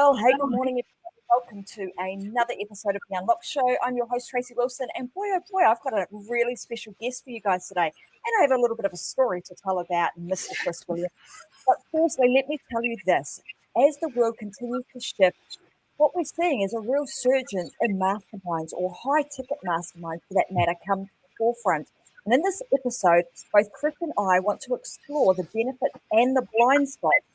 Well, hey, good morning, everybody. Welcome to another episode of the Unlocked Show. I'm your host, Tracy Wilson, and boy, oh boy, I've got a really special guest for you guys today. And I have a little bit of a story to tell about Mr. Chris Williams. But firstly, let me tell you this. As the world continues to shift, what we're seeing is a real surgence in masterminds, or high-ticket masterminds for that matter, come to the forefront. And in this episode, both Chris and I want to explore the benefits and the blind spots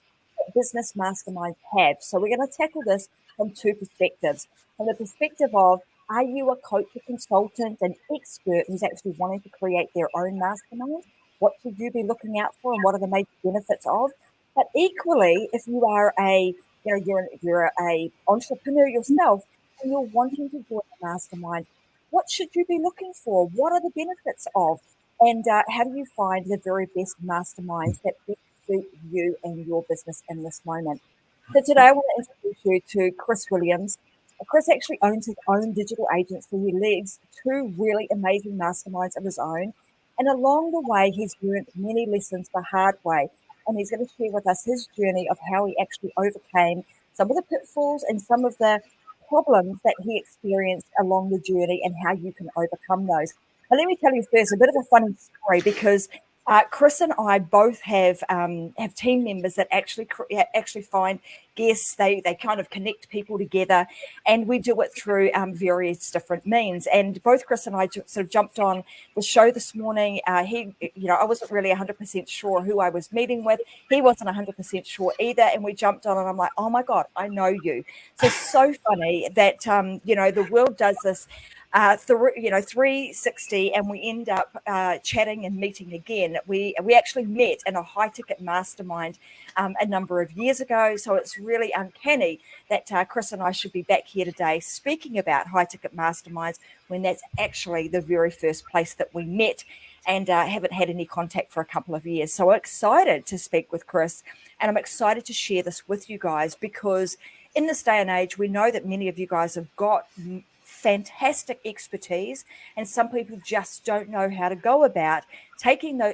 business masterminds have. So we're going to tackle this from two perspectives. From the perspective of, are you a coach, a consultant, an expert who's actually wanting to create their own mastermind? What should you be looking out for, and what are the major benefits of? But equally, if you are you're a entrepreneur yourself and you're wanting to join a mastermind, what should you be looking for? What are the benefits of? And how do you find the very best masterminds that suit you and your business in this moment? So today I want to introduce you to Chris Williams. Chris actually owns his own digital agency. He leads two really amazing masterminds of his own. And along the way, he's learned many lessons the hard way. And he's going to share with us his journey of how he actually overcame some of the pitfalls and some of the problems that he experienced along the journey and how you can overcome those. But let me tell you first a bit of a funny story, because Chris and I both have team members that actually find guests. They kind of connect people together, and we do it through various different means. And both Chris and I sort of jumped on the show this morning. I wasn't really 100% sure who I was meeting with. He wasn't 100% sure either, and we jumped on, and I'm like, oh my God, I know you. So funny that the world does this. 360, and we end up chatting and meeting again. We actually met in a high ticket mastermind a number of years ago. So it's really uncanny that Chris and I should be back here today speaking about high ticket masterminds when that's actually the very first place that we met, and haven't had any contact for a couple of years. So I'm excited to speak with Chris, and I'm excited to share this with you guys, because in this day and age, we know that many of you guys have got fantastic expertise, and some people just don't know how to go about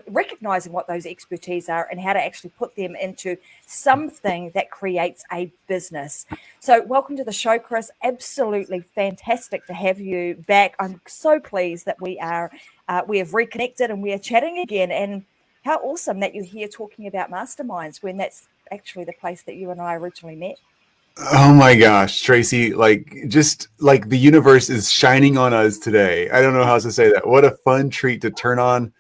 recognizing what those expertise are and how to actually put them into something that creates a business. So welcome to the show, Chris. Absolutely fantastic to have you back. I'm so pleased that we have reconnected and we are chatting again, and how awesome that you're here talking about masterminds when that's actually the place that you and I originally met. Oh my gosh, Tracy, just like the universe is shining on us today. I don't know how else to say that. What a fun treat to turn on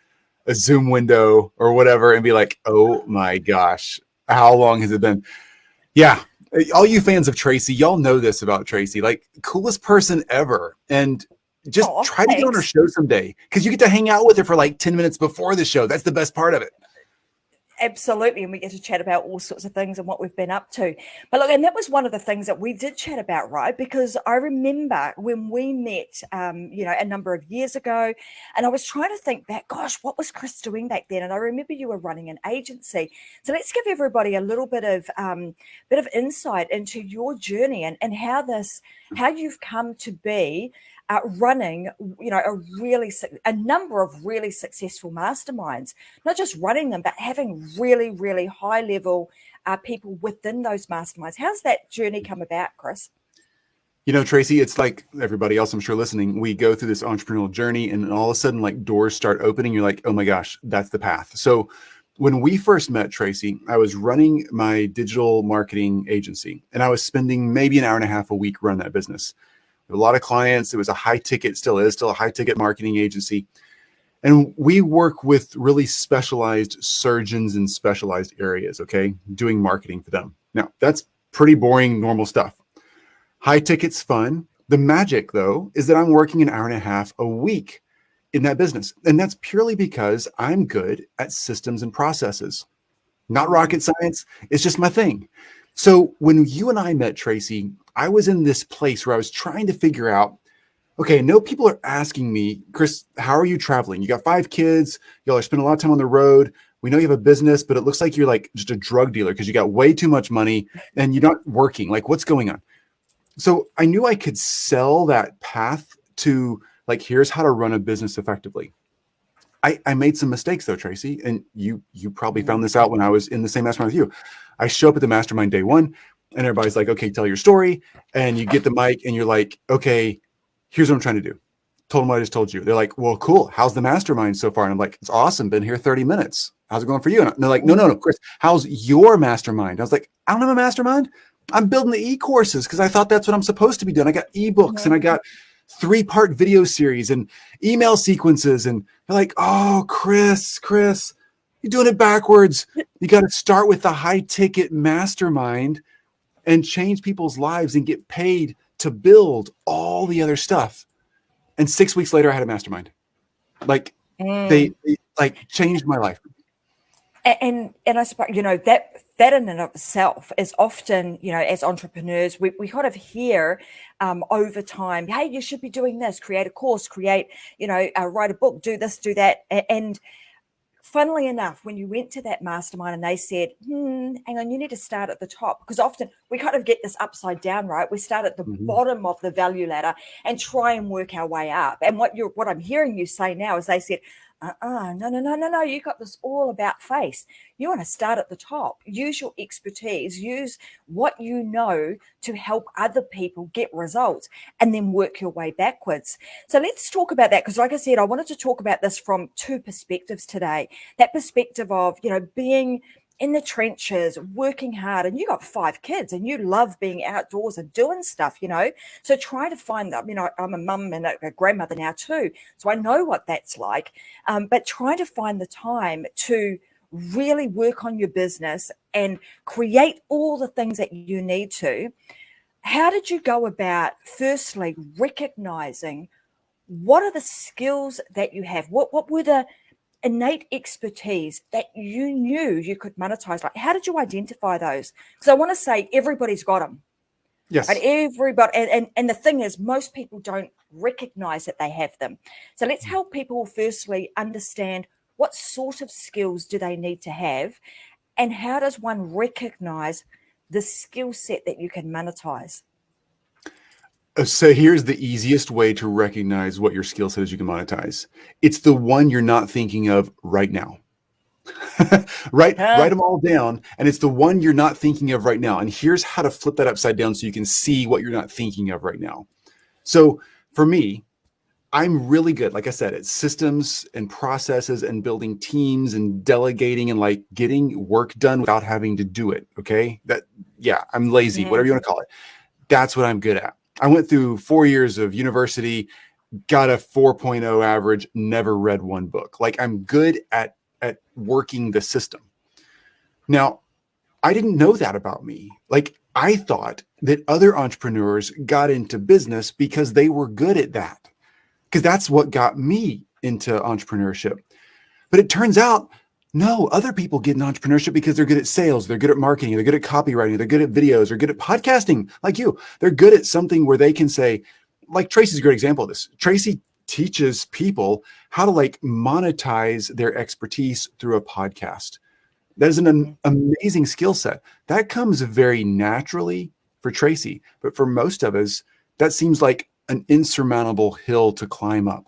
a Zoom window or whatever and be like, oh my gosh, how long has it been? Yeah, all you fans of Tracy, y'all know this about Tracy, like coolest person ever. And just try to get on her show someday, because you get to hang out with her for like 10 minutes before the show. That's the best part of it. Absolutely. And we get to chat about all sorts of things and what we've been up to. But look, and that was one of the things that we did chat about, right? Because I remember when we met, a number of years ago, and I was trying to think back, gosh, what was Chris doing back then? And I remember you were running an agency. So let's give everybody a little bit of insight into your journey and how you've come to be running, a number of really successful masterminds, not just running them, but having really, really high level people within those masterminds. How's that journey come about, Chris? You know, Tracy, it's like everybody else, I'm sure, listening. We go through this entrepreneurial journey, and all of a sudden, like, doors start opening. You're like, oh my gosh, that's the path. So when we first met, Tracy, I was running my digital marketing agency, and I was spending maybe an hour and a half a week running that business. A lot of clients. It was a high ticket, still a high ticket marketing agency. And we work with really specialized surgeons in specialized areas, okay, doing marketing for them. Now, that's pretty boring, normal stuff. High ticket's fun. The magic, though, is that I'm working an hour and a half a week in that business. And that's purely because I'm good at systems and processes. Not rocket science. It's just my thing. So when you and I met, Tracy, I was in this place where I was trying to figure out, okay, I know people are asking me, Chris, how are you traveling? You got 5 kids. Y'all are spending a lot of time on the road. We know you have a business, but it looks like you're like just a drug dealer because you got way too much money and you're not working. Like, what's going on? So I knew I could sell that path to, like, here's how to run a business effectively. I made some mistakes though, Tracy, and you probably found this out when I was in the same mastermind with you. I show up at the mastermind day one. And everybody's like, okay, tell your story. And you get the mic and you're like, okay, here's what I'm trying to do. Told them what I just told you. They're like, well, cool. How's the mastermind so far? And I'm like, it's awesome. Been here 30 minutes. How's it going for you? And they're like, no, Chris, how's your mastermind? I was like, I don't have a mastermind. I'm building the e-courses because I thought that's what I'm supposed to be doing. I got ebooks and I got 3-part video series and email sequences. And they're like, oh, Chris, you're doing it backwards. You got to start with the high ticket mastermind and change people's lives and get paid to build all the other stuff. And 6 weeks later, I had a mastermind. Like they like changed my life. And I suppose, that in and of itself is often, as entrepreneurs, we kind of hear over time, hey, you should be doing this, create a course, write a book, do this, do that. And funnily enough, when you went to that mastermind and they said, hang on, you need to start at the top, because often we kind of get this upside down, right? We start at the bottom of the value ladder and try and work our way up. And what I'm hearing you say now is they said, no, you got this all about face. You want to start at the top, use your expertise, use what you know to help other people get results, and then work your way backwards. So let's talk about that, because like I said, I wanted to talk about this from 2 perspectives today. That perspective of, being in the trenches, working hard, and you got 5 kids and you love being outdoors and doing stuff, so try to find that, I'm a mum and a grandmother now too, so I know what that's like, but try to find the time to really work on your business and create all the things that you need to. How did you go about firstly recognizing what are the skills that you have? What were the innate expertise that you knew you could monetize? Like, how did you identify those? Because I want to say everybody's got them. Yes. Right? Everybody. And the thing is, most people don't recognize that they have them. So let's help people firstly understand what sort of skills do they need to have, and how does one recognize the skill set that you can monetize? So here's the easiest way to recognize what your skill set is you can monetize. It's the one you're not thinking of right now. Write them all down, and it's the one you're not thinking of right now. And here's how to flip that upside down so you can see what you're not thinking of right now. So for me, I'm really good, like I said, at systems and processes and building teams and delegating and like getting work done without having to do it. Okay. I'm lazy, whatever you want to call it. That's what I'm good at. I went through 4 years of university, got a 4.0 average, never read one book. Like, I'm good at working the system. Now, I didn't know that about me. Like, I thought that other entrepreneurs got into business because they were good at that, because that's what got me into entrepreneurship. But it turns out, no, other people get in entrepreneurship because they're good at sales, they're good at marketing, they're good at copywriting, they're good at videos, they're good at podcasting, like you. They're good at something where they can say, like Tracy's a great example of this. Tracy teaches people how to like monetize their expertise through a podcast. That is an amazing skill set. That comes very naturally for Tracy, but for most of us, that seems like an insurmountable hill to climb up.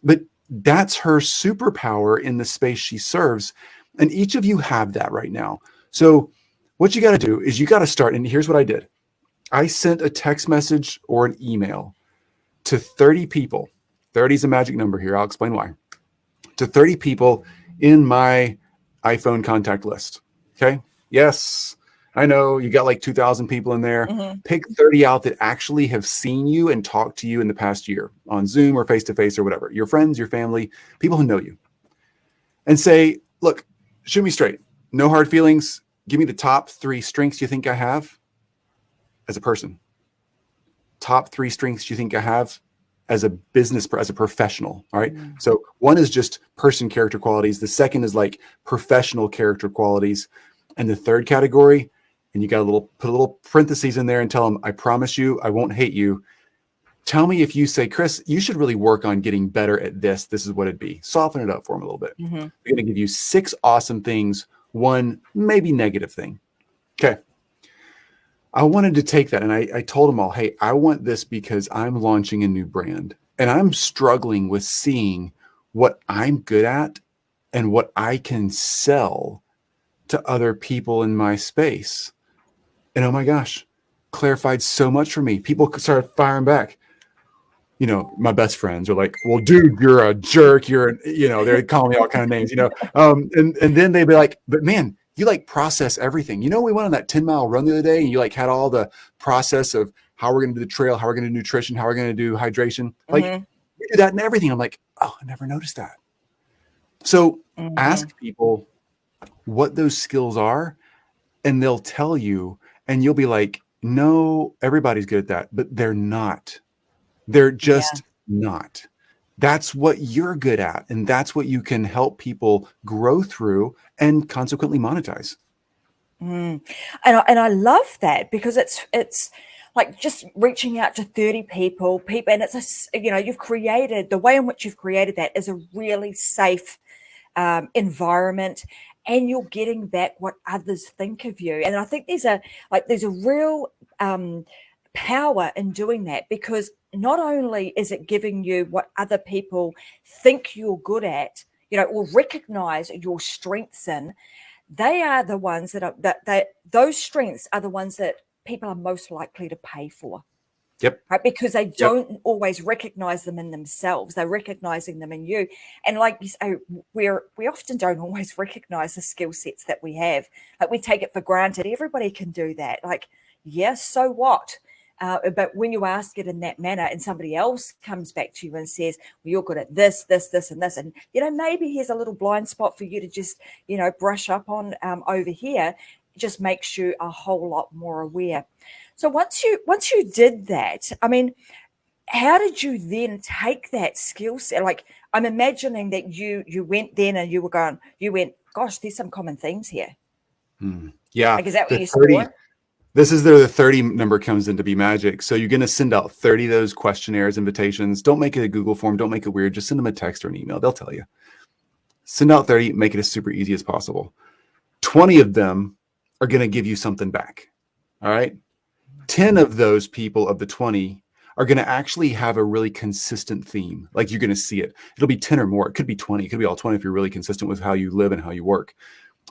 But that's her superpower in the space she serves. And each of you have that right now. So what you got to do is you got to start. And here's what I did. I sent a text message or an email to 30 people. 30 is a magic number here. I'll explain why. To 30 people in my iPhone contact list. Okay. Yes, I know you got like 2,000 people in there. Pick 30 out that actually have seen you and talked to you in the past year on Zoom or face-to-face or whatever. Your friends, your family, people who know you. And say, look, shoot me straight. No hard feelings. Give me the top 3 strengths you think I have as a person. Top 3 strengths you think I have as a business, as a professional. All right. So one is just person character qualities. The second is like professional character qualities. And the third category, and you got put a little parentheses in there and tell them, I promise you, I won't hate you. Tell me if you say, Chris, you should really work on getting better at this. This is what it'd be. Soften it up for them a little bit. We're going to give you 6 awesome things, 1 maybe negative thing. Okay. I wanted to take that and I told them all, hey, I want this because I'm launching a new brand and I'm struggling with seeing what I'm good at and what I can sell to other people in my space. And oh my gosh, clarified so much for me. People started firing back. You know, my best friends are like, well, dude, you're a jerk. They're calling me all kind of names, and then they'd be like, but man, you like process everything. We went on that 10-mile run the other day and you like had all the process of how we're going to do the trail, how we're going to do nutrition, how we're going to do hydration. Like we do that and everything. I'm like, oh, I never noticed that. So ask people what those skills are and they'll tell you, and you'll be like, no, everybody's good at that, but they're not. They're just not. That's what you're good at. And that's what you can help people grow through and consequently monetize. And I love that because it's like just reaching out to 30 people, and you've created, the way in which you've created that is a really safe environment, and you're getting back what others think of you. And I think there's a real power in doing that, because not only is it giving you what other people think you're good at, or recognize your strengths in, they are the ones those strengths are the ones that people are most likely to pay for. Yep. Right, because they don't always recognize them in themselves. They're recognizing them in you. And like you say, we often don't always recognize the skill sets that we have. Like we take it for granted. Everybody can do that. Like, yes, so what? But when you ask it in that manner and somebody else comes back to you and says, well, you're good at this, this, this, and this, and, maybe here's a little blind spot for you to just, brush up on over here, it just makes you a whole lot more aware. So once you did that, I mean, how did you then take that skill set? Like, I'm imagining that you went then and you went, gosh, there's some common themes here. Yeah. Like, is that what you saw? This is where the 30 number comes in to be magic. So you're going to send out 30 of those questionnaires, invitations. Don't make it a Google form. Don't make it weird. Just send them a text or an email. They'll tell you. Send out 30, make it as super easy as possible. 20 of them are going to give you something back. All right. 10 of those people of the 20 are going to actually have a really consistent theme. Like, you're going to see it. It'll be 10 or more. It could be 20. It could be all 20 if you're really consistent with how you live and how you work.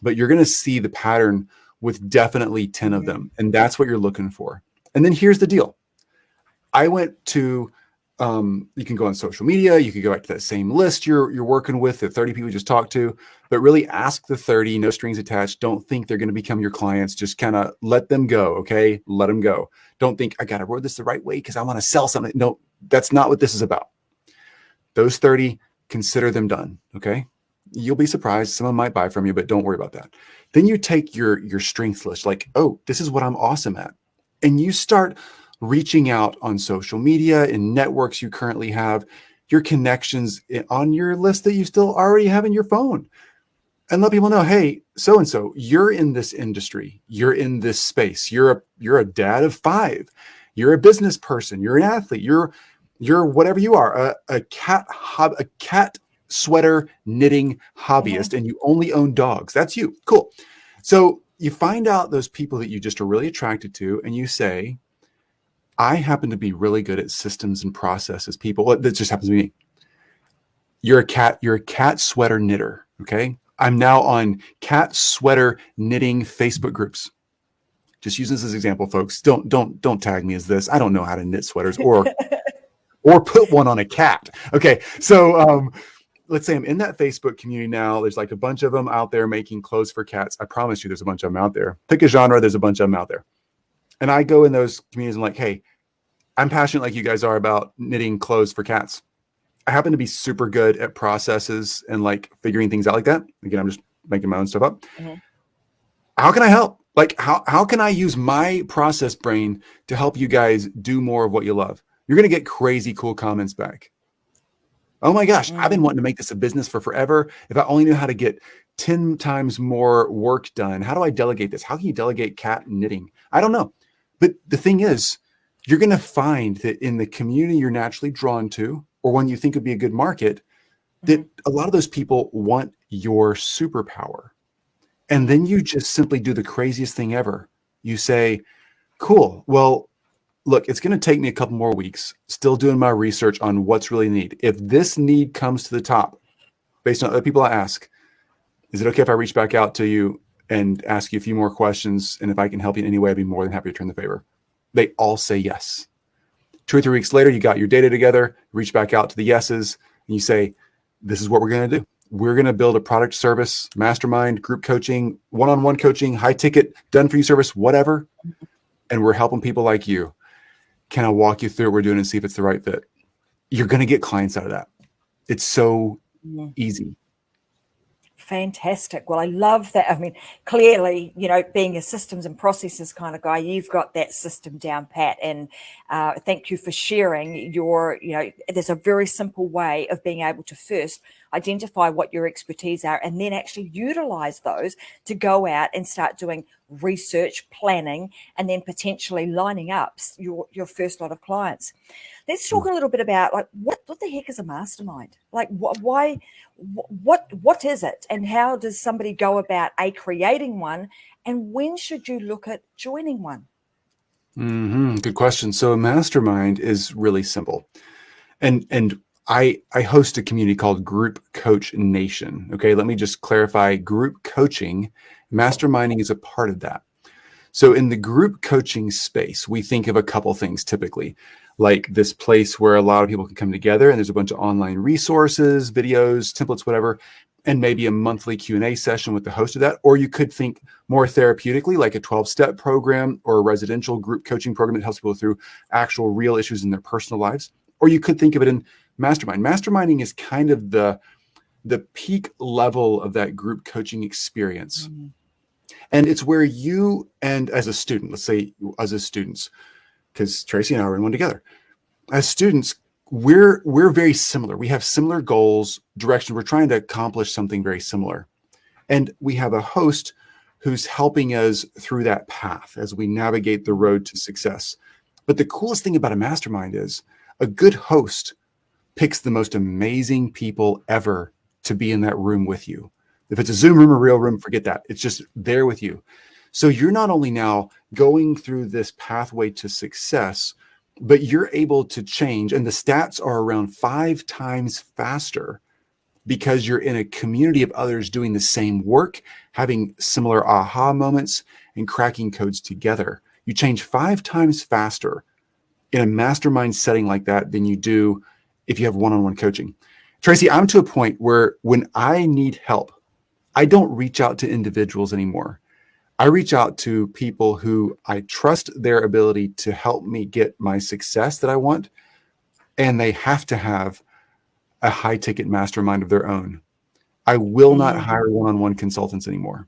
But you're going to see the pattern with definitely 10 of them. And that's what you're looking for. And then here's the deal. I went to, you can go on social media. You could go back to that same list you're working with, the 30 people you just talked to, but really ask the 30, no strings attached. Don't think they're going to become your clients. Just kind of let them go. Okay. Let them go. Don't think I got to word this the right way because I want to sell something. No, that's not what this is about. Those 30, consider them done. Okay. You'll be surprised. Someone might buy from you, but don't worry about that. Then you take your strengths list, like, oh, this is what I'm awesome at. And you start reaching out on social media and networks you currently have, your connections on your list that you still already have in your phone, and let people know, hey, so-and-so, you're in this industry. You're in this space. You're a dad of 5. You're a business person. You're an athlete. You're whatever you are, a cat sweater knitting hobbyist, and you only own dogs. That's you. Cool. So you find out those people that you just are really attracted to, and you say, I happen to be really good at systems and processes. People, that just happens to be me. You're a cat sweater knitter. Okay. I'm now on cat sweater knitting Facebook groups. Just using this as an example, folks. Don't tag me as this. I don't know how to knit sweaters or put one on a cat. Okay. So, let's say I'm in that Facebook community now. There's like a bunch of them out there making clothes for cats. I promise you there's a bunch of them out there. Pick a genre, there's a bunch of them out there. And I go in those communities and like, hey, I'm passionate like you guys are about knitting clothes for cats. I happen to be super good at processes and like figuring things out like that. Again, I'm just making my own stuff up. How can I help? Like, how can I use my process brain to help you guys do more of what you love? You're going to get crazy cool comments back. Oh my gosh, I've been wanting to make this a business for forever. If I only knew how to get 10 times more work done, how do I delegate this? How can you delegate cat knitting? I don't know. But the thing is, you're going to find that in the community you're naturally drawn to, or one you think would be a good market, that a lot of those people want your superpower. And then you just simply do the craziest thing ever. You say, cool, well, look, it's going to take me a couple more weeks, still doing my research on what's really needed. If this need comes to the top, based on other people I ask, is it okay if I reach back out to you and ask you a few more questions. And if I can help you in any way, I'd be more than happy to return the favor. They all say yes. 2 or 3 weeks later, you got your data together, reach back out to the yeses, and you say, this is what we're going to do. We're going to build a product, service, mastermind, group coaching, one-on-one coaching, high ticket, done for you service, whatever. And we're helping people like you. Can I walk you through what we're doing and see if it's the right fit? You're going to get clients out of that. It's so easy. Fantastic. Well, I love that. I mean, clearly, being a systems and processes kind of guy, you've got that system down pat. And thank you for sharing there's a very simple way of being able to first identify what your expertise are and then actually utilize those to go out and start doing research, planning, and then potentially lining up your first lot of clients. Let's talk a little bit about what the heck is a mastermind? What is it, and how does somebody go about creating one, and when should you look at joining one? Good question. So a mastermind is really simple, and I host a community called Group Coach Nation. Okay, let me just clarify. Group coaching, masterminding is a part of that. So in the group coaching space, we think of a couple things typically, like this place where a lot of people can come together and there's a bunch of online resources, videos, templates, whatever, and maybe a monthly Q&A session with the host of that. Or you could think more therapeutically, like a 12-step program or a residential group coaching program that helps people through actual real issues in their personal lives. Or you could think of it in mastermind. Masterminding is kind of the peak level of that group coaching experience. Mm-hmm. And it's where you, and as a student, let's say as a students, because Tracy and I are in one together. As students, we're very similar. We have similar goals, direction. We're trying to accomplish something very similar. And we have a host who's helping us through that path as we navigate the road to success. But the coolest thing about a mastermind is a good host picks the most amazing people ever to be in that room with you. If it's a Zoom room or real room, forget that. It's just there with you. So you're not only now going through this pathway to success, but you're able to change. And the stats are around 5 times faster because you're in a community of others doing the same work, having similar aha moments, and cracking codes together. You change 5 times faster in a mastermind setting like that than you do if you have one-on-one coaching. Tracy, I'm to a point where when I need help, I don't reach out to individuals anymore. I reach out to people who I trust their ability to help me get my success that I want, and they have to have a high-ticket mastermind of their own. I will not hire one-on-one consultants anymore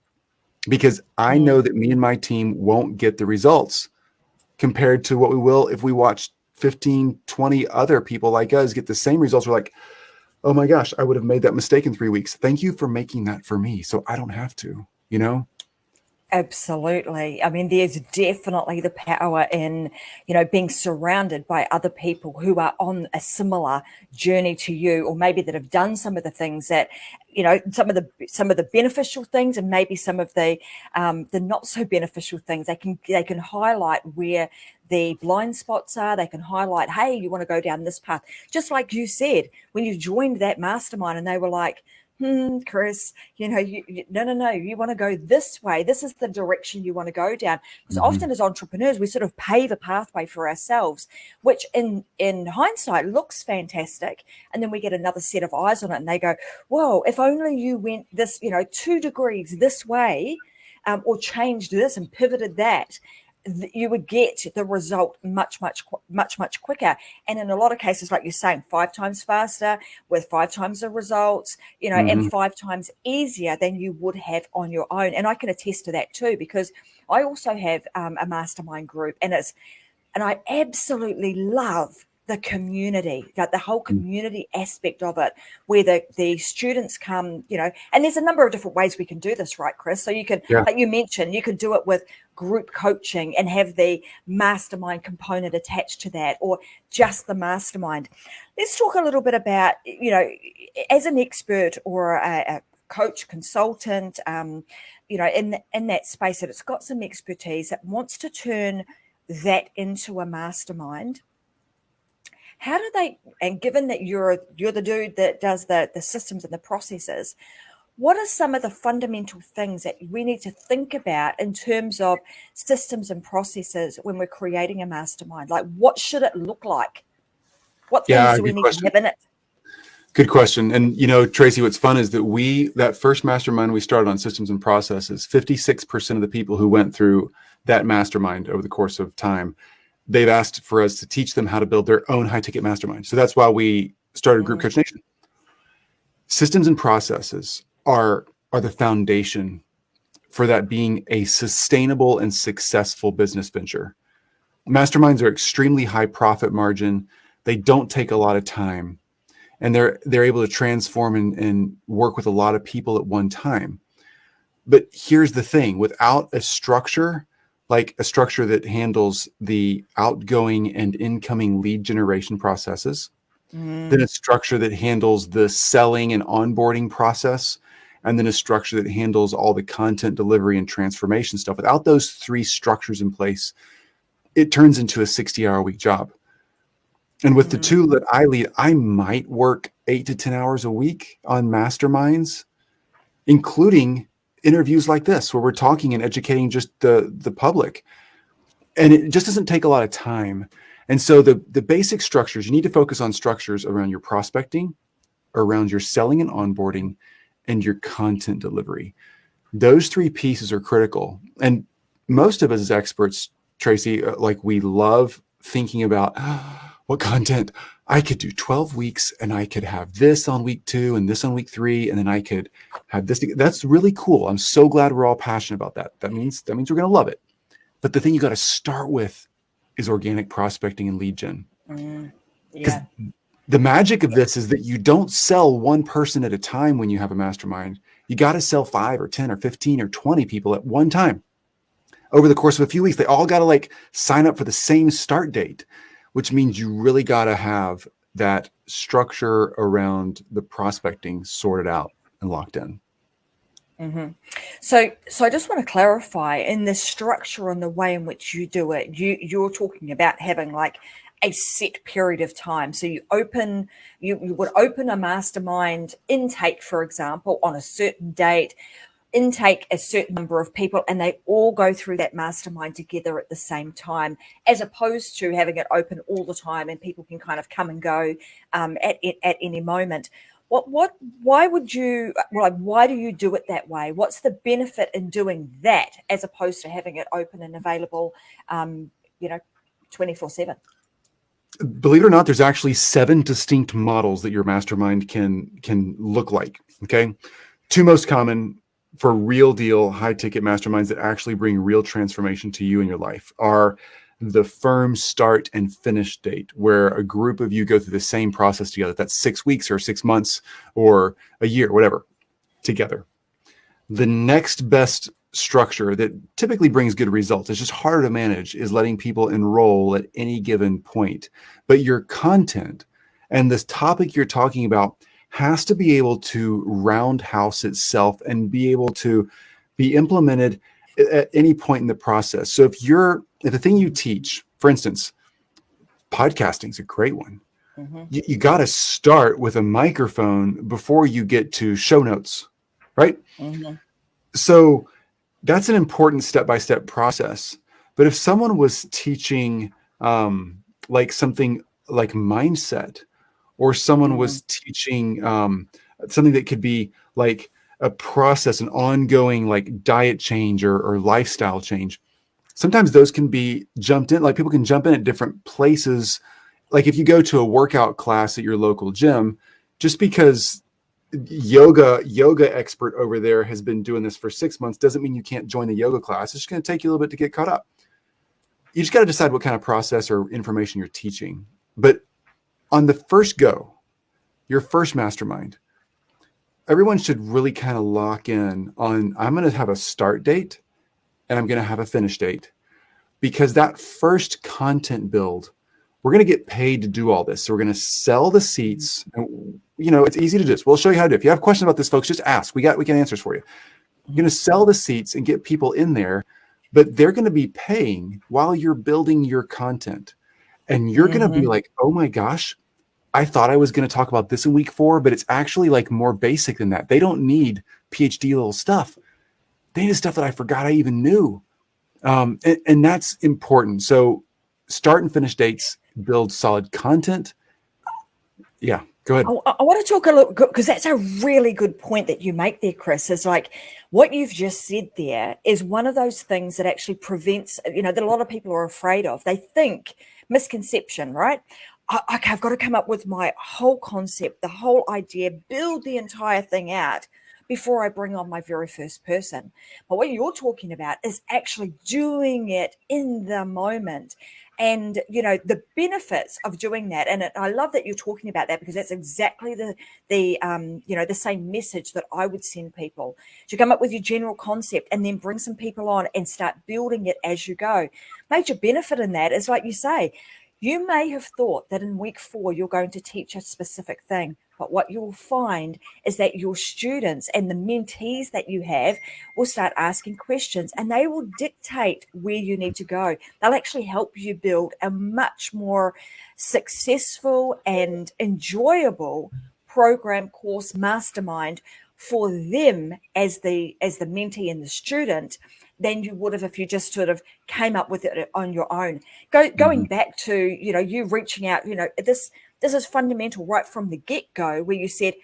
because I know that me and my team won't get the results compared to what we will if we watch 15, 20 other people like us get the same results. We're like, oh my gosh, I would have made that mistake in 3 weeks. Thank you for making that for me so I don't have to, Absolutely. I mean, there's definitely the power in, being surrounded by other people who are on a similar journey to you, or maybe that have done some of the things that, some of the beneficial things, and maybe some of the not so beneficial things. They can highlight where the blind spots are. They can highlight, hey, you want to go down this path. Just like you said, when you joined that mastermind and they were like, Chris, no, you want to go this way. This is the direction you want to go down. Because often as entrepreneurs, we sort of pave a pathway for ourselves, which in hindsight looks fantastic. And then we get another set of eyes on it and they go, whoa, if only you went this, 2 degrees this way, or changed this and pivoted that, you would get the result much quicker. And in a lot of cases, like you're saying, 5 times faster with 5 times the results, and 5 times easier than you would have on your own. And I can attest to that too, because I also have a mastermind group, and I absolutely love the community, like the whole community aspect of it, where the students come, and there's a number of different ways we can do this, right, Chris? So you can, like you mentioned, you could do it with group coaching and have the mastermind component attached to that, or just the mastermind. Let's talk a little bit about, as an expert or a coach, consultant, in that space, that it's got some expertise that wants to turn that into a mastermind. How do they, and given that you're the dude that does the systems and the processes, what are some of the fundamental things that we need to think about in terms of systems and processes when we're creating a mastermind? Like, what should it look like? What things Yeah, do we good need to question. have in it? Good question. And Tracy, what's fun is that that first mastermind we started on systems and processes, 56% of the people who went through that mastermind over the course of time, they've asked for us to teach them how to build their own high ticket mastermind. So that's why we started Group Coach Nation. Systems and processes are the foundation for that being a sustainable and successful business venture. Masterminds are extremely high profit margin. They don't take a lot of time, and they're able to transform and work with a lot of people at one time. But here's the thing, without a structure, like a structure that handles the outgoing and incoming lead generation processes, then a structure that handles the selling and onboarding process, and then a structure that handles all the content delivery and transformation stuff. Without those three structures in place, it turns into a 60-hour-a-week job. And with the two that I lead, I might work 8 to 10 hours a week on masterminds, including interviews like this, where we're talking and educating just the public. And it just doesn't take a lot of time. And so the basic structures, you need to focus on structures around your prospecting, around your selling and onboarding, and your content delivery. Those three pieces are critical. And most of us as experts, Tracy, like we love thinking about what content I could do 12 weeks and I could have this on week 2 and this on week 3. And then I could have this. That's really cool. I'm so glad we're all passionate about that. That means we're going to love it. But the thing you got to start with is organic prospecting and lead gen. Because the magic of this is that you don't sell one person at a time when you have a mastermind. You got to sell 5 or 10 or 15 or 20 people at one time. Over the course of a few weeks, they all got to like sign up for the same start date, which means you really got to have that structure around the prospecting sorted out and locked in. So I just want to clarify in the structure and the way in which you do it, you're talking about having like a set period of time. So you would open a mastermind intake, for example, on a certain date, intake a certain number of people, and they all go through that mastermind together at the same time, as opposed to having it open all the time and people can kind of come and go at any moment. Why do you do it that way? What's the benefit in doing that as opposed to having it open and available, 24/7? Believe it or not, there's actually 7 distinct models that your mastermind can look like. Okay. 2 most common for real deal high ticket masterminds that actually bring real transformation to you in your life are the firm start and finish date, where a group of you go through the same process together. That's 6 weeks or 6 months or a year, whatever, together. The next best structure that typically brings good results, it's just harder to manage, is letting people enroll at any given point. But your content and this topic you're talking about has to be able to roundhouse itself and be able to be implemented at any point in the process. So if the thing you teach, for instance, podcasting is a great one. You got to start with a microphone before you get to show notes, right? So that's an important step-by-step process. But if someone was teaching like something like mindset, or someone was teaching something that could be like a process, an ongoing like diet change or lifestyle change, sometimes those can be jumped in. Like people can jump in at different places. Like if you go to a workout class at your local gym, just because yoga expert over there has been doing this for 6 months doesn't mean you can't join the yoga class. It's just going to take you a little bit to get caught up. You just got to decide what kind of process or information you're teaching. But on the first go, your first mastermind, everyone should really kind of lock in on, I'm going to have a start date and I'm going to have a finish date, because that first content build, we're going to get paid to do all this. So we're going to sell the seats. And, it's easy to do this. We'll show you how to do it. If you have questions about this, folks, just ask. We can answers for you. You're going to sell the seats and get people in there, but they're going to be paying while you're building your content. And you're going to be like, oh my gosh, I thought I was going to talk about this in week 4, but it's actually like more basic than that. They don't need PhD level stuff. They need stuff that I forgot I even knew. And that's important. So start and finish dates, build solid content. Yeah, go ahead. I want to talk a little, because that's a really good point that you make there, Chris. Is like what you've just said there is one of those things that actually prevents, that a lot of people are afraid of. They think misconception, right? Okay, I've got to come up with my whole concept, the whole idea, build the entire thing out before I bring on my very first person. But what you're talking about is actually doing it in the moment. And the benefits of doing that, and I love that you're talking about that, because that's exactly the same message that I would send people. To come up with your general concept and then bring some people on and start building it as you go. Major benefit in that is, like you say, you may have thought that in week 4 you're going to teach a specific thing. But what you'll find is that your students and the mentees that you have will start asking questions, and they will dictate where you need to go. They'll actually help you build a much more successful and enjoyable program, course, mastermind for them as the mentee and the student than you would have if you just sort of came up with it on your own. Going back to, you reaching out, this is fundamental right from the get-go, where you said,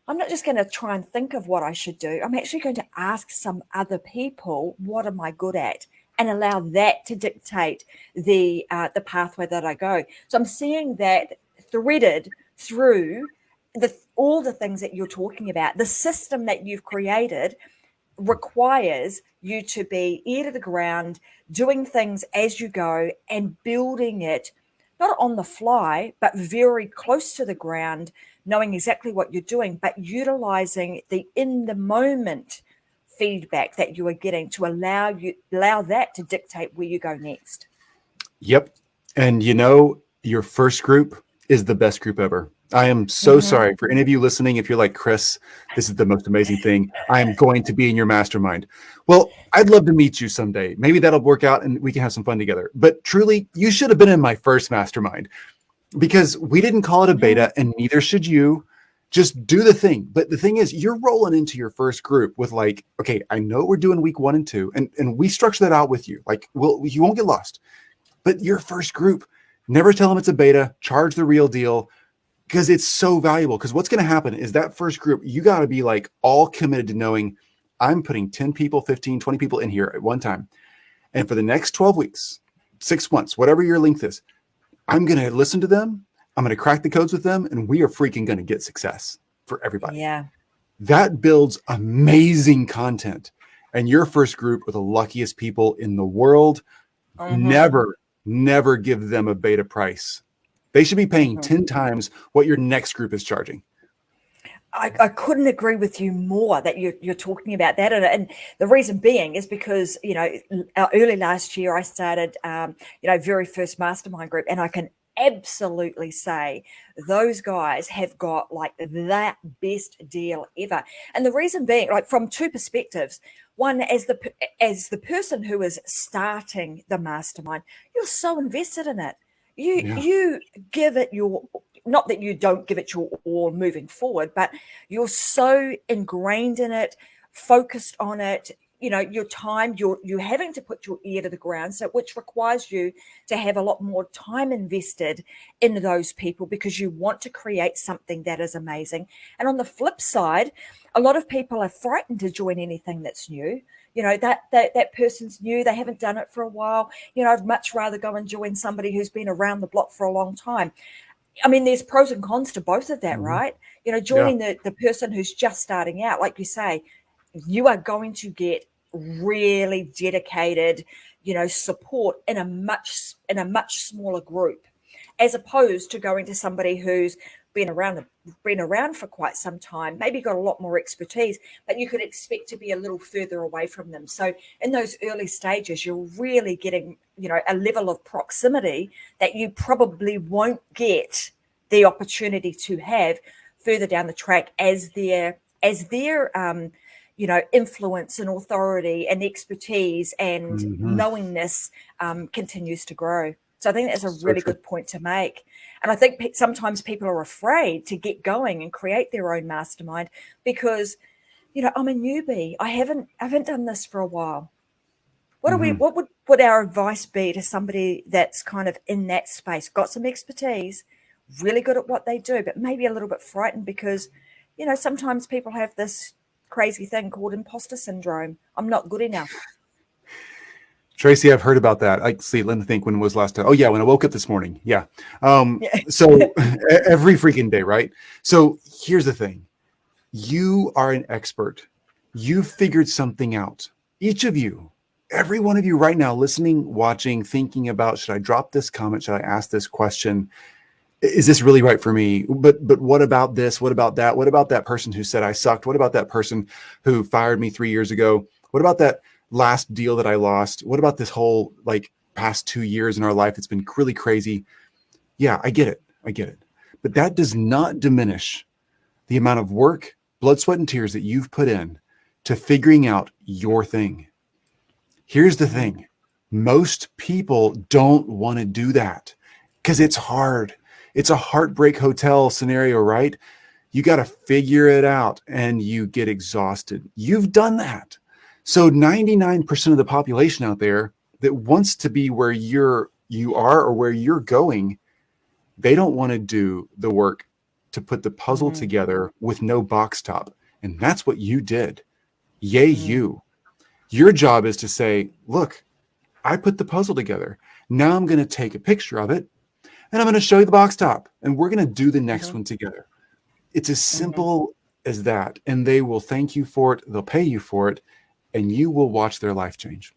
I'm not just going to try and think of what I should do. I'm actually going to ask some other people, what am I good at? And allow that to dictate the pathway that I go. So I'm seeing that threaded through all the things that you're talking about. The system that you've created requires you to be ear to the ground, doing things as you go and building it, not on the fly, but very close to the ground, knowing exactly what you're doing, but utilizing the in the moment feedback that you are getting to allow that to dictate where you go next. Yep. And your first group is the best group ever. I am so sorry for any of you listening. If you're like, Chris, this is the most amazing thing. I am going to be in your mastermind. Well, I'd love to meet you someday. Maybe that'll work out and we can have some fun together. But truly, you should have been in my first mastermind, because we didn't call it a beta, and neither should you. Just do the thing. But the thing is, you're rolling into your first group with like, okay, I know we're doing week 1 and 2, and we structure that out with you. Like, you won't get lost. But your first group, never tell them it's a beta, charge the real deal, because it's so valuable. Because what's going to happen is that first group, you got to be like all committed to knowing I'm putting 10 people, 15, 20 people in here at one time. And for the next 12 weeks, 6 months, whatever your length is, I'm going to listen to them. I'm going to crack the codes with them, and we are freaking going to get success for everybody. Yeah. That builds amazing content. And your first group are the luckiest people in the world. Never give them a beta price. They should be paying 10 times what your next group is charging. I couldn't agree with you more that you're talking about that. And the reason being is because, early last year I started, very first mastermind group, and I can absolutely say those guys have got like that best deal ever. And the reason being, like, from two perspectives. One, as the person who is starting the mastermind, you're so invested in it. You give it your, not that you don't give it your all moving forward, but you're so ingrained in it, focused on it. Your time, you're having to put your ear to the ground, so which requires you to have a lot more time invested in those people, because you want to create something that is amazing. And on the flip side, a lot of people are frightened to join anything that's new. That person's new, they haven't done it for a while. I'd much rather go and join somebody who's been around the block for a long time. I mean, there's pros and cons to both of that, right? Joining the person who's just starting out, like you say, you are going to get really dedicated, support in a much smaller group, as opposed to going to somebody who's been around for quite some time, maybe got a lot more expertise, but you could expect to be a little further away from them. So in those early stages, you're really getting, a level of proximity that you probably won't get the opportunity to have further down the track as their influence and authority and expertise and knowingness continues to grow. So I think that's a really good point to make. And I think sometimes people are afraid to get going and create their own mastermind because I'm a newbie. I haven't done this for a while. Mhm. What would our advice be to somebody that's kind of in that space, got some expertise, really good at what they do, but maybe a little bit frightened because, sometimes people have this crazy thing called imposter syndrome. I'm not good enough. Tracy, I've heard about that. Let me think, when was last time? Oh yeah, when I woke up this morning. Yeah. Yeah. So every freaking day, right? So here's the thing. You are an expert. You've figured something out. Each of you, every one of you right now, listening, watching, thinking about, should I drop this comment? Should I ask this question? Is this really right for me? But what about this? What about that? What about that person who said I sucked? What about that person who fired me 3 years ago? What about that last deal that I lost? What about this whole past 2 years in our life? It's been really crazy. Yeah, I get it. I get it. But that does not diminish the amount of work, blood, sweat, and tears that you've put in to figuring out your thing. Here's the thing. Most people don't want to do that because it's hard. It's a heartbreak hotel scenario, right? You got to figure it out and you get exhausted. You've done that. So 99% of the population out there that wants to be where you are or where you're going, they don't want to do the work to put the puzzle Mm, together with no box top. And that's what you did. Yay, mm, you. Your job is to say, look, I put the puzzle together. Now I'm going to take a picture of it and I'm going to show you the box top and we're going to do the next mhm, one together. It's as mhm. simple as that. And they will thank you for it. They'll pay you for it and you will watch their life change.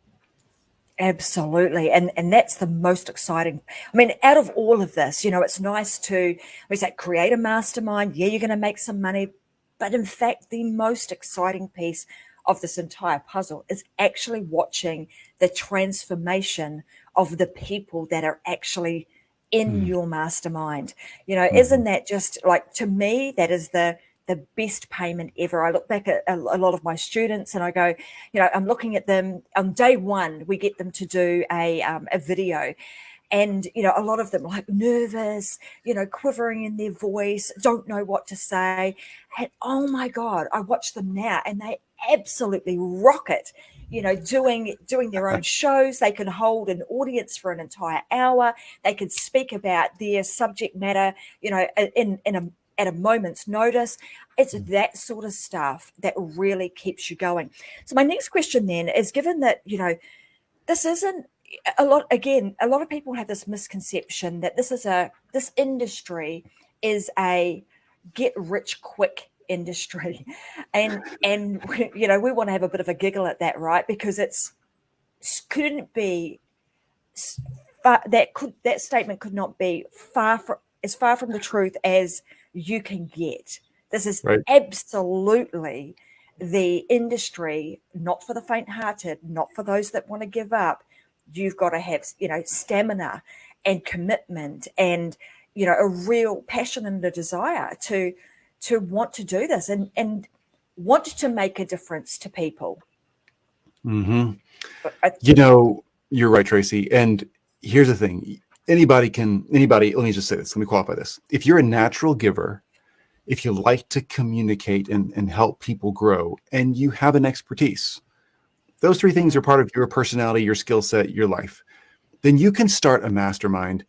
Absolutely. And that's the most exciting. I mean, out of all of this, it's nice to, we say, create a mastermind. Yeah, you're going to make some money. But in fact, the most exciting piece of this entire puzzle is actually watching the transformation of the people that are actually in Mm-hmm. your mastermind. Isn't that just like, to me, that is the best payment ever. I look back at a lot of my students and I go, I'm looking at them on day one. We get them to do a video, and a lot of them are like nervous, quivering in their voice, don't know what to say, and oh my god, I watch them now and they absolutely rock it. Doing their own shows. They can hold an audience for an entire hour. They can speak about their subject matter, in a at a moment's notice. It's that sort of stuff that really keeps you going. So my next question then is, given that, this isn't a lot of people have this misconception that this industry is a get rich quick industry. And we want to have a bit of a giggle at that, right? Because it's couldn't be that statement could not be far from the truth as you can get. This is Right. absolutely the industry, not for the faint-hearted, not for those that want to give up. You've got to have, stamina and commitment and, a real passion and a desire to want to do this and want to make a difference to people. Mm-hmm. But You're right, Tracy. And here's the thing. Let me just say this. Let me qualify this. If you're a natural giver, if you like to communicate and help people grow, and you have an expertise, those three things are part of your personality, your skill set, your life, then you can start a mastermind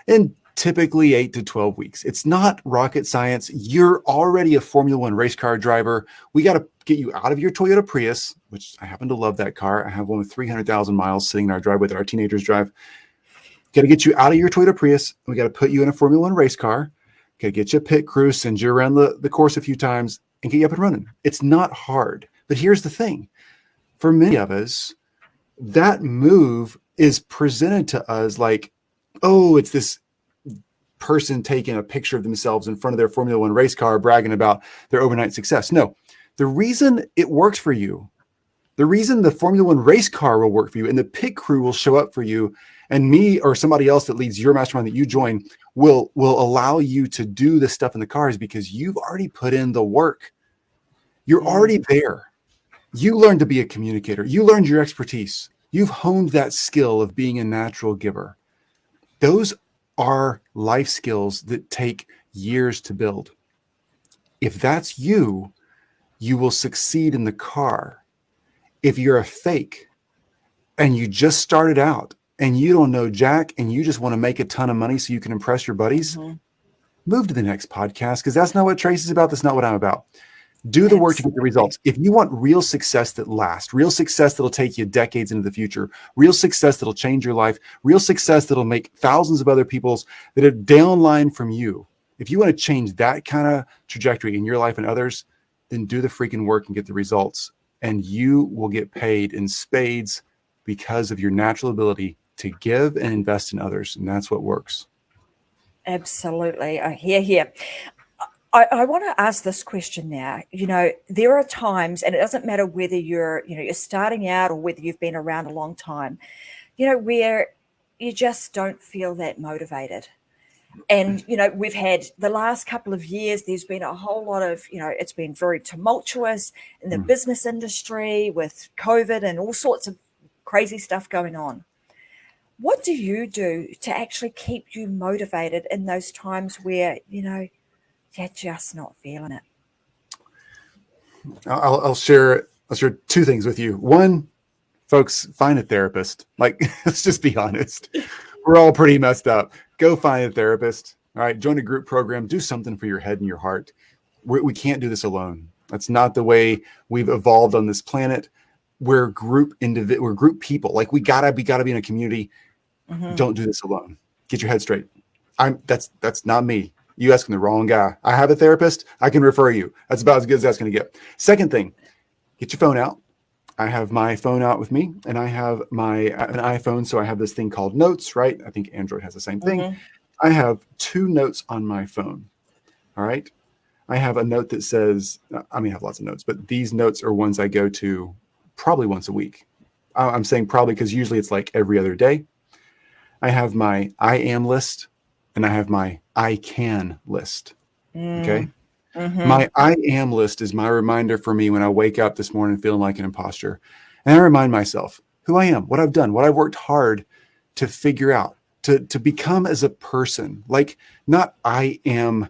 in typically 8 to 12 weeks. It's not rocket science. You're already a Formula One race car driver. We got to get you out of your Toyota Prius, which I happen to love that car. I have one with 300,000 miles sitting in our driveway that our teenagers drive. Got to get you out of your Toyota Prius. We got to put you in a Formula One race car. Got to get you a pit crew, send you around the course a few times, and get you up and running. It's not hard. But here's the thing. For many of us, that move is presented to us like, oh, it's this person taking a picture of themselves in front of their Formula One race car, bragging about their overnight success. No, the reason it works for you, the reason the Formula One race car will work for you and the pit crew will show up for you, and me or somebody else that leads your mastermind that you join will allow you to do the stuff in the cars because you've already put in the work. You're already there. You learned to be a communicator. You learned your expertise. You've honed that skill of being a natural giver. Those are life skills that take years to build. If that's you, you will succeed in the car. If you're a fake and you just started out and you don't know jack and you just want to make a ton of money so you can impress your buddies, move to the next podcast, because that's not what Tracy's about. That's not what I'm about. Do the work to get the results. If you want real success that lasts, real success that'll take you decades into the future, real success that'll change your life, real success that'll make thousands of other people's that are downline from you. If you want to change that kind of trajectory in your life and others, then do the freaking work and get the results. And you will get paid in spades because of your natural ability to give and invest in others. And that's what works. Absolutely. Hear. I want to ask this question now. There are times, and it doesn't matter whether you're starting out or whether you've been around a long time, where you just don't feel that motivated. And, we've had the last couple of years, there's been a whole lot of, it's been very tumultuous in the business industry with COVID and all sorts of crazy stuff going on. What do you do to actually keep you motivated in those times where, you're just not feeling it? I'll share two things with you. One, folks, find a therapist. Like, let's just be honest. We're all pretty messed up. Go find a therapist. All right. Join a group program. Do something for your head and your heart. We can't do this alone. That's not the way we've evolved on this planet. We're group people. Like, we gotta be in a community. Don't do this alone. Get your head straight. That's not me. You asking the wrong guy. I have a therapist. I can refer you. That's about as good as that's going to get. Second thing, get your phone out. I have my phone out with me, and I have an iPhone, so I have this thing called Notes, right? I think Android has the same thing. I have 2 notes on my phone, all right? I have a note that says, I have lots of notes, but these notes are ones I go to probably once a week. I'm saying probably because usually it's like every other day. I have my I am list, and I have my I can list, okay? My I am list is my reminder for me when I wake up this morning feeling like an imposter. And I remind myself who I am, what I've done, what I've worked hard to figure out, to become as a person. Like, not I am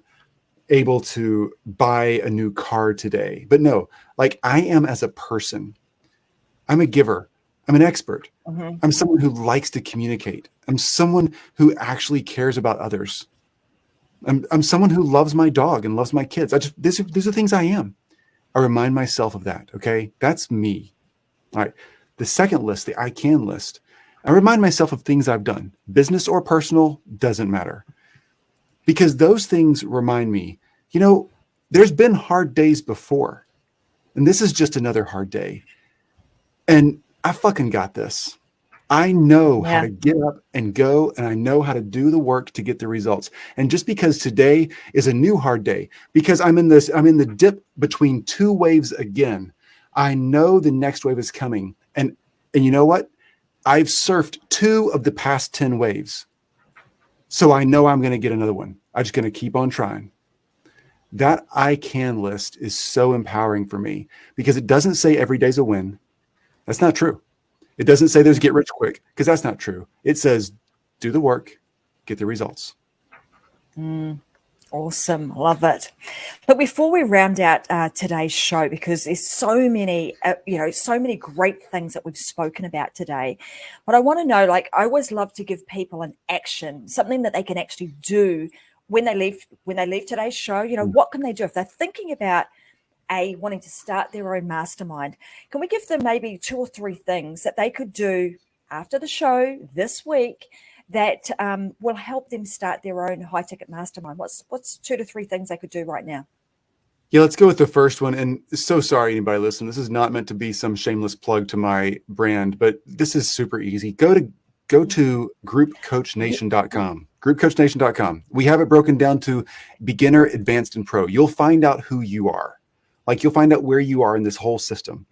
able to buy a new car today, but no, like, I am as a person. I'm a giver. I'm an expert. I'm someone who likes to communicate. I'm someone who actually cares about others. I'm someone who loves my dog and loves my kids. These are things I am. I remind myself of that. Okay. That's me. All right. The second list, the I can list, I remind myself of things I've done, business or personal, doesn't matter. Because those things remind me, there's been hard days before, and this is just another hard day. And I fucking got this. I know how to get up and go, and I know how to do the work to get the results. And just because today is a new hard day, because I'm in the dip between 2 waves again, I know the next wave is coming. And you know what? I've surfed 2 of the past 10 waves. So I know I'm going to get another one. I'm just going to keep on trying. That I can list is so empowering for me, because it doesn't say every day's a win. That's not true. It doesn't say there's get rich quick, because that's not true. It says do the work, get the results. Awesome. Love it. But before we round out today's show, because there's so many great things that we've spoken about today, what I want to know, I always love to give people an action, something that they can actually do when they leave today's show. What can they do if they're thinking about wanting to start their own mastermind? Can we give them maybe 2 or 3 things that they could do after the show this week that will help them start their own high-ticket mastermind? What's 2 to 3 things they could do right now? Yeah, let's go with the first one. And so sorry, anybody listening. This is not meant to be some shameless plug to my brand, but this is super easy. Go to groupcoachnation.com. Groupcoachnation.com. We have it broken down to beginner, advanced, and pro. You'll find out who you are. You'll find out where you are in this whole system.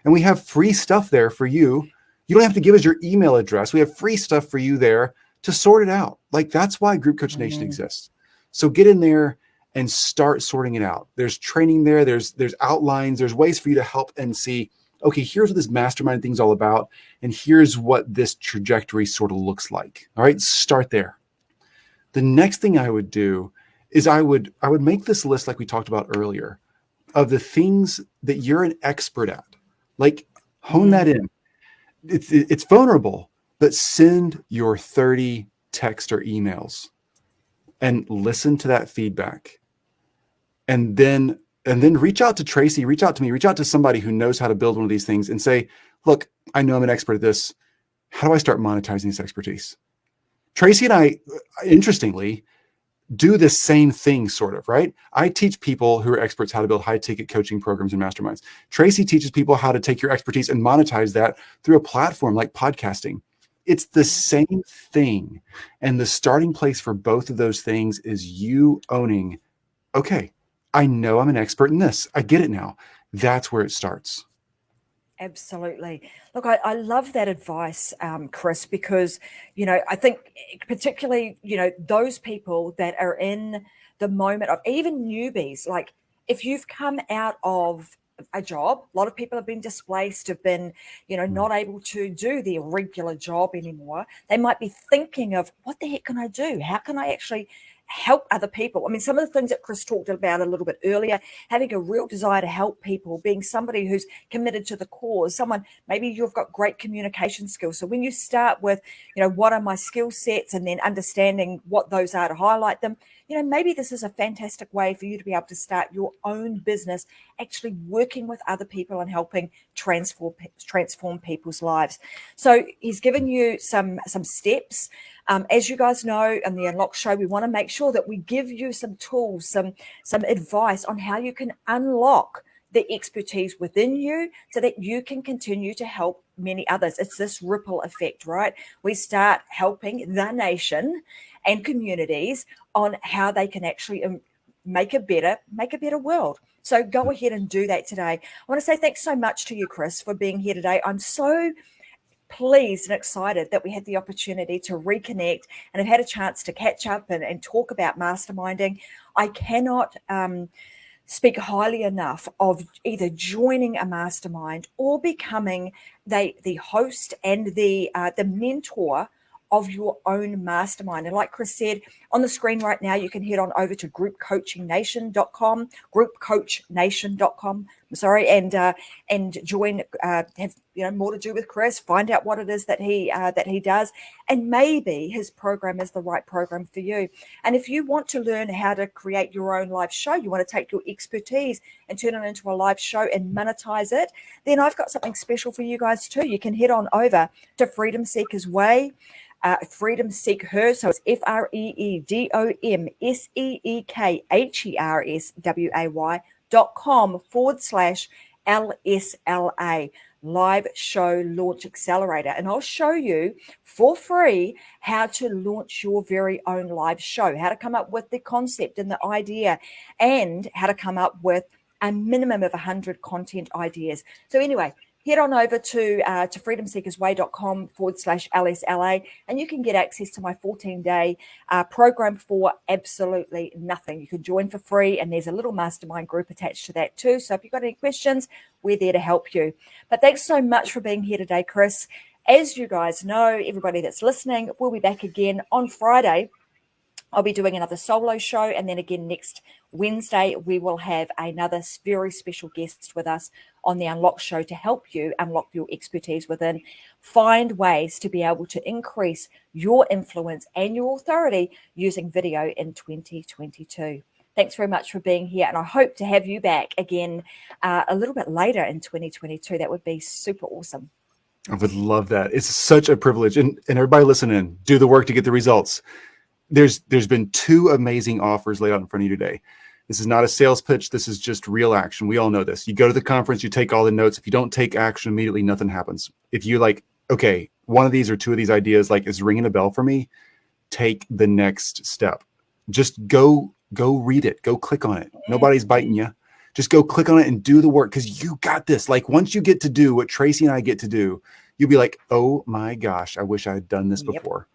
And we have free stuff there for you. You don't have to give us your email address. We have free stuff for you there to sort it out. That's why Group Coach Nation exists. So get in there and start sorting it out. There's training there. There's outlines. There's ways for you to help and see, okay, here's what this mastermind thing's all about. And here's what this trajectory sort of looks like. All right, start there. The next thing I would do is I would make this list like we talked about earlier. of the things that you're an expert at. Like, hone that in. It's vulnerable, but send your 30 text or emails and listen to that feedback. And then reach out to Tracy, reach out to me, reach out to somebody who knows how to build one of these things and say, look, I know I'm an expert at this. How do I start monetizing this expertise? Tracy and I, interestingly, do the same thing, sort of, right? I teach people who are experts how to build high-ticket coaching programs and masterminds. Tracy teaches people how to take your expertise and monetize that through a platform like podcasting. It's the same thing. And the starting place for both of those things is you owning, okay, I know I'm an expert in this. I get it now. That's where it starts. Absolutely. Look, I love that advice, Chris, because, I think particularly, those people that are in the moment of even newbies, like if you've come out of a job, a lot of people have been displaced, have been, not able to do their regular job anymore. They might be thinking of, what the heck can I do? How can I actually help other people? I mean, some of the things that Chris talked about a little bit earlier, having a real desire to help people, being somebody who's committed to the cause, someone, maybe you've got great communication skills. So when you start with, what are my skill sets, and then understanding what those are to highlight them, maybe this is a fantastic way for you to be able to start your own business, actually working with other people and helping transform people's lives. So he's given you some steps. As you guys know, on the Unlock Show, we want to make sure that we give you some tools, some advice on how you can unlock the expertise within you so that you can continue to help many others. It's this ripple effect, right? We start helping the nation and communities on how they can actually make a better world. So go ahead and do that today. I want to say thanks so much to you, Chris, for being here today. I'm so pleased and excited that we had the opportunity to reconnect and have had a chance to catch up and talk about masterminding. I cannot speak highly enough of either joining a mastermind or becoming the host and the mentor of your own mastermind. And like Chris said, on the screen right now, you can head on over to groupcoachnation.com, and join, have more to do with Chris, find out what it is that he does, and maybe his program is the right program for you. And if you want to learn how to create your own live show, you want to take your expertise and turn it into a live show and monetize it, then I've got something special for you guys too. You can head on over to Freedom Seekers Way. Freedom Seek Her, so it's freedomseekhersekersway.com/LSLA, Live Show Launch Accelerator. And I'll show you for free how to launch your very own live show, how to come up with the concept and the idea, and how to come up with a minimum of 100 content ideas. So anyway, head on over to freedomseekersway.com/LSLA, and you can get access to my 14-day program for absolutely nothing. You can join for free, and there's a little mastermind group attached to that too. So if you've got any questions, we're there to help you. But thanks so much for being here today, Chris. As you guys know, everybody that's listening, we'll be back again on Friday. I'll be doing another solo show, and then again next Wednesday, we will have another very special guest with us on the Unlock Show to help you unlock your expertise within, find ways to be able to increase your influence and your authority using video in 2022. Thanks very much for being here, and I hope to have you back again a little bit later in 2022. That would be super awesome. I would love that. It's such a privilege. And everybody listening, do the work to get the results. There's been 2 amazing offers laid out in front of you today. This is not a sales pitch. This is just real action. We all know this. You go to the conference, you take all the notes. If you don't take action immediately, nothing happens. If you okay, one of these or 2 of these ideas is ringing a bell for me, take the next step. Just go read it. Go click on it. Nobody's biting you. Just go click on it and do the work, because you got this. Once you get to do what Tracy and I get to do, you'll be like, oh my gosh, I wish I had done this before.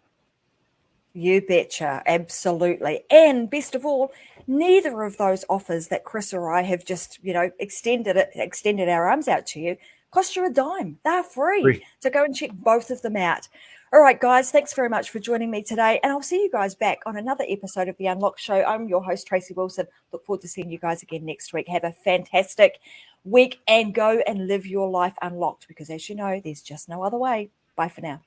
You betcha. Absolutely. And best of all, neither of those offers that Chris or I have just, extended our arms out to you cost you a dime. They're free. So go and check both of them out. All right, guys, thanks very much for joining me today. And I'll see you guys back on another episode of The Unlocked Show. I'm your host, Tracy Wilson. Look forward to seeing you guys again next week. Have a fantastic week and go and live your life unlocked because, as you know, there's just no other way. Bye for now.